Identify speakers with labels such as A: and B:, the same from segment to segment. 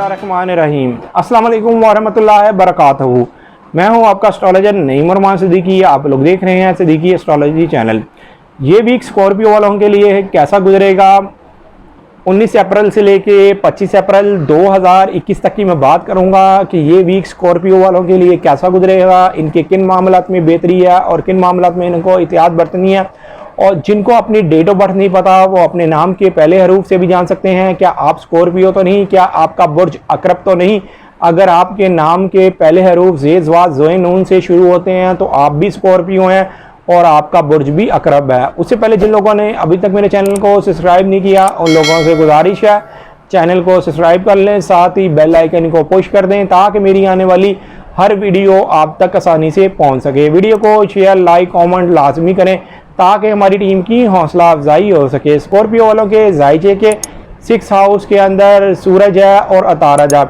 A: बिस्मिल्लाहिर्रहमानिर्रहीम। अस्सलाम वालेकुम वरहमतुल्लाहि वबरकातुहू। मैं हूं आपका एस्ट्रोलॉजर नईम उरमान सिद्दीकी। आप लोग देख रहे हैं सिद्दीकी एस्ट्रोलॉजी चैनल। ये वीक स्कॉर्पियो वालों के लिए कैसा गुजरेगा, 19 अप्रैल से लेके 25 अप्रैल 2021 तक की मैं बात करूंगा कि ये वीक स्कॉर्पियो वालों के लिए कैसा गुजरेगा, इनके किन मामलात में बेहतरी है और किन मामलात में इनको एहतियात बरतनी है। और जिनको अपनी डेट ऑफ बर्थ नहीं पता वो अपने नाम के पहले हरूफ से भी जान सकते हैं। क्या आप स्कॉर्पियो तो नहीं, क्या आपका बुर्ज अकरब तो नहीं। अगर आपके नाम के पहले हरूफ ज़ेज़ वाज़ ज़ोए नून से शुरू होते हैं तो आप भी स्कॉर्पियो हैं और आपका बुर्ज भी अकरब है। उससे पहले जिन लोगों ने अभी तक मेरे चैनल को सब्सक्राइब नहीं किया उन लोगों से गुजारिश है चैनल को सब्सक्राइब कर लें, साथ ही बेल आइकन को पुश कर दें ताकि मेरी आने वाली हर वीडियो आप तक आसानी से पहुंच सके। वीडियो को शेयर लाइक कमेंट लाजमी करें ताकि हमारी टीम की हौसला अफजाई हो सके। स्कॉर्पियो वालों के जायचे के 6 हाउस के अंदर सूरज है और अतारद है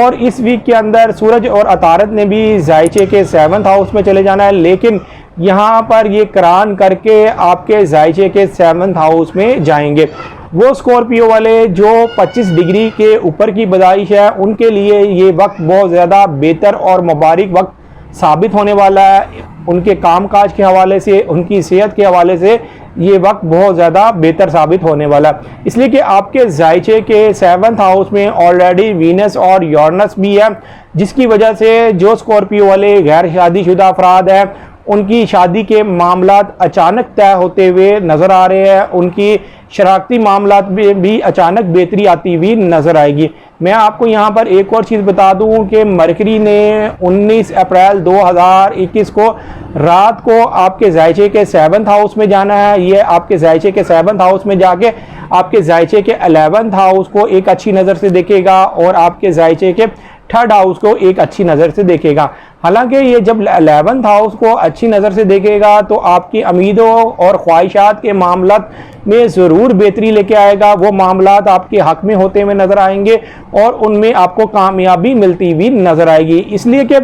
A: और इस वीक के अंदर सूरज और अतारद ने भी जायचे के 7th हाउस में चले जाना है, लेकिन यहाँ पर ये करान करके आपके जायचे के 7th हाउस में जाएंगे। वो स्कॉर्पियो वाले जो 25 डिग्री के ऊपर की पैदाइश है उनके लिए ये वक्त बहुत ज़्यादा बेहतर और मुबारक वक्त साबित होने वाला है। उनके कामकाज के हवाले से, उनकी सेहत के हवाले से ये वक्त बहुत ज़्यादा बेहतर साबित होने वाला है, इसलिए कि आपके जायचे के 7th हाउस में ऑलरेडी वीनस और यूरेनस भी है, जिसकी वजह से जो स्कॉर्पियो वाले गैर शादीशुदा अफराद हैं उनकी शादी के मामलात अचानक तय होते हुए नज़र आ रहे हैं। उनकी शराकती मामलात में भी अचानक बेहतरी आती हुई नज़र आएगी। मैं आपको यहाँ पर एक और चीज़ बता दूँ कि मरकरी ने 19 अप्रैल 2021 को रात को आपके जायचे के 7th हाउस में जाना है। ये आपके जायचे के 7th हाउस में जाके आपके जायचे के 11th हाउस को एक अच्छी नज़र से देखेगा और आपके जायचे के 3rd हाउस को एक अच्छी नज़र से देखेगा। हालांकि ये जब 11th हाउस को अच्छी नज़र से देखेगा तो आपकी उम्मीदों और ख्वाहिशात के मामलात में ज़रूर बेहतरी लेके आएगा। वो मामलात आपके हक में होते हुए नज़र आएंगे और उनमें आपको कामयाबी मिलती हुई नज़र आएगी, इसलिए कि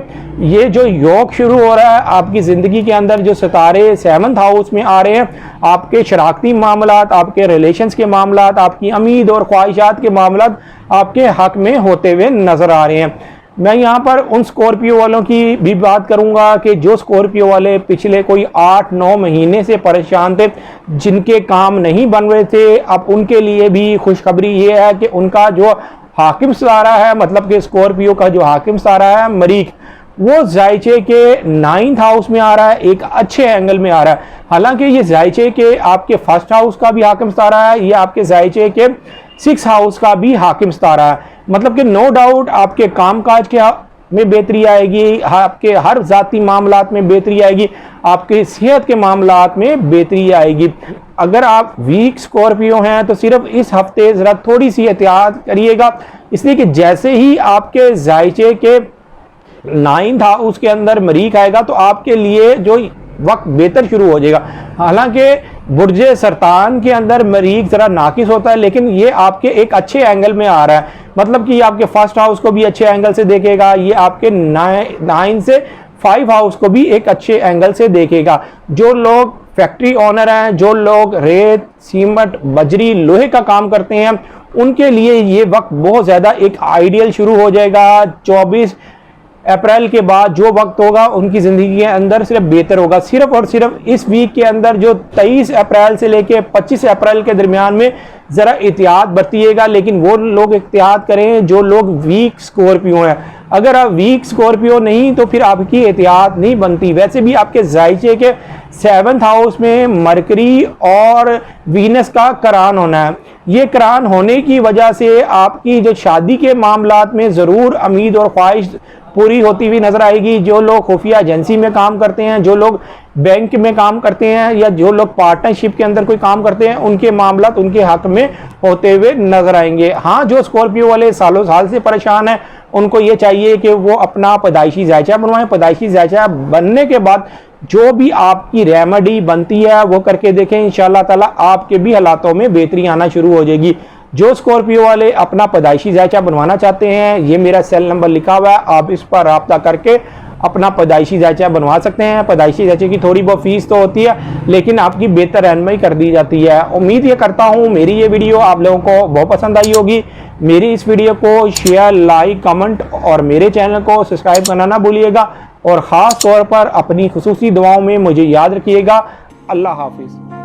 A: ये जो योग शुरू हो रहा है आपकी ज़िंदगी के अंदर, जो सितारे 7th हाउस में आ रहे हैं, आपके शराकती मामलात, आपके रिलेशंस के मामलात, आपकी उम्मीद और ख्वाहिशात के मामलात आपके हक में होते हुए नज़र आ रहे हैं। मैं यहाँ पर उन स्कॉर्पियो वालों की भी बात करूँगा कि जो स्कॉर्पियो वाले पिछले कोई 8-9 महीने से परेशान थे, जिनके काम नहीं बन रहे थे। अब उनके लिए भी खुशखबरी ये है कि उनका जो हाकिम सितारा है, मतलब कि स्कॉर्पियो का जो हाकिम सितारा है मरीख, वो जायचे के 9th हाउस में आ रहा है, एक अच्छे एंगल में आ रहा है। हालांकि ये जायचे के आपके 1st हाउस का भी हाकिम सितारा है, ये आपके जायचे के 6 हाउस का भी हाकिम सितारा है। मतलब कि नो डाउट आपके कामकाज के में बेहतरी आएगी, आपके हर जाती मामलात में बेहतरी आएगी, आपके सेहत के मामलात में बेहतरी आएगी। अगर आप वीक स्कॉर्पियो हैं तो सिर्फ इस हफ्ते ज़रा थोड़ी सी एहतियात करिएगा, इसलिए कि जैसे ही आपके जायचे के 9th हाउस के अंदर मरीख आएगा तो आपके लिए जो वक्त बेहतर शुरू हो जाएगा। हालांकि बुर्जे सरतान के अंदर मरीख ज़रा नाकिस होता है, लेकिन ये आपके एक अच्छे एंगल में आ रहा है, मतलब कि ये आपके 1st हाउस को भी अच्छे एंगल से देखेगा, ये आपके 9 से 5 हाउस को भी एक अच्छे एंगल से देखेगा। जो लोग फैक्ट्री ओनर हैं, जो लोग रेत सीमेंट बजरी लोहे का काम करते हैं, उनके लिए ये वक्त बहुत ज़्यादा एक आइडियल शुरू हो जाएगा। 24 अप्रैल के बाद जो वक्त होगा उनकी ज़िंदगी के अंदर सिर्फ बेहतर होगा। सिर्फ और सिर्फ इस वीक के अंदर जो 23 अप्रैल से लेके 25 अप्रैल के दरमियान में ज़रा एहतियात बरतिएगा, लेकिन वो लोग एहतियात करें जो लोग वीक स्कॉर्पियो हैं। अगर आप वीक स्कॉर्पियो नहीं तो फिर आपकी एहतियात नहीं बनती। वैसे भी आपके जायचे के 7th हाउस में मरकरी और वीनस का करान होना है। ये करान होने की वजह से आपकी जो शादी के मामलात में ज़रूर उम्मीद और ख्वाहिश पूरी होती हुई नजर आएगी। जो लोग खुफिया एजेंसी में काम करते हैं, जो लोग बैंक में काम करते हैं या जो लोग पार्टनरशिप के अंदर कोई काम करते हैं, उनके मामलात उनके हक में होते हुए नजर आएंगे। हाँ, जो स्कॉर्पियो वाले सालों साल से परेशान हैं उनको ये चाहिए कि वो अपना पैदाइशी जायचा बनवाएं। पैदाइशी जायचा बनने के बाद जो भी आपकी रेमेडी बनती है वो करके देखें, इंशाअल्लाह ताला आपके भी हालातों में बेहतरी आना शुरू हो जाएगी। जो स्कॉर्पियो वाले अपना पैदाइशी जायचा बनवाना चाहते हैं, ये मेरा सेल नंबर लिखा हुआ है, आप इस पर राब्ता करके अपना पैदाइशी जायचा बनवा सकते हैं। पैदाइशी जायचे की थोड़ी बहुत फीस तो होती है, लेकिन आपकी बेहतर रहनुमाई कर दी जाती है। उम्मीद ये करता हूँ मेरी ये वीडियो आप लोगों को बहुत पसंद आई होगी। मेरी इस वीडियो को शेयर, लाइक, कमेंट और मेरे चैनल को सब्सक्राइब करना ना भूलिएगा और ख़ास तौर पर अपनी खुसूसी दुआओं में मुझे याद रखिएगा। अल्लाह हाफिज़।